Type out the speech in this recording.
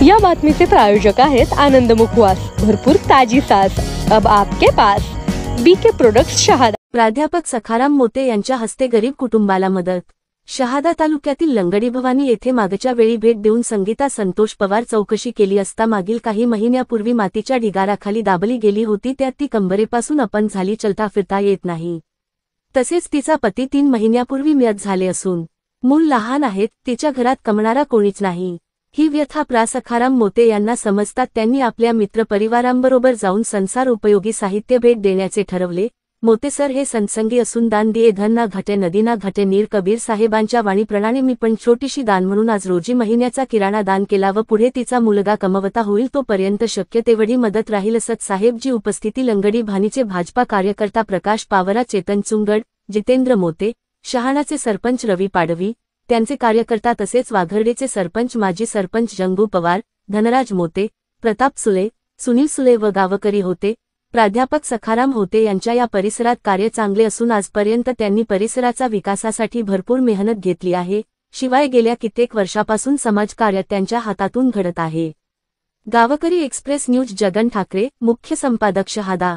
या बातमीचे प्रायोजक आहेत आनंद मुखवास, भरपूर ताजी सास अब आपके पास। BK products Shahada. प्राध्यापक सखाराम मोते यांच्या हस्ते गरीब कुटुंबाला मदत। शहादा तालुक्यातील लंगडी भवानी येथे मागच्या वेळी भेट देऊन संगीता संतोष पवार चौकशी केली असता मागील काही महिन्यापूर्वी मातीच्या ढिगाराखाली दाबली गेली होती, त्यात ती कंबरेपासून अपंग झाली, चलता फिरता येत नाही। तसेच तिचा पती 3 महिन्यापूर्वी मयत झाले असून मूल लहान आहेत, तिच्या घरात कमणारा कोणीच नाही। ही व्यथा प्रा सखाराम मोते यांना समजतात त्यांनी आपल्या मित्रपरिवारांबरोबर जाऊन संसार उपयोगी साहित्य भेट देण्याचे ठरवले। मोते सर हे सत्संगी असून दान दिए धन ना घटे नदी ना घटे नीर कबीर साहेबांच्या वाणीप्रमाणे मी पण छोटीशी दान म्हणून आज रोजी महिन्याचा किराणा दान केला व पुढे तिचा मुलगा कमवता होईल तोपर्यंत शक्य तेवढी मदत राहील। सत साहेबजी उपस्थिती लंगडी भानीचे भाजपा कार्यकर्ता प्रकाश पावरा, चेतन चुंगड, जितेंद्र मोते, शहाणाचे सरपंच रवी पाडवी, त्यांचे कार्यकर्ता तसेच वाघर्डेचे सरपंच माजी सरपंच जंगू पवार, धनराज मोते, प्रताप सुले, सुनील सुले व गावकरी होते। प्राध्यापक सखाराम होते यांच्या या परिसरात कार्य चांगले असून आजपर्यंत त्यांनी परिसराचा विकासासाठी भरपूर मेहनत घेतली आहे। शिवाय गेल्या कित्येक वर्षापासून समाजकार्य त्यांच्या हातातून घडत आहे। गावकरी एक्सप्रेस न्यूज जगन ठाकरे, मुख्य संपादक शहादा।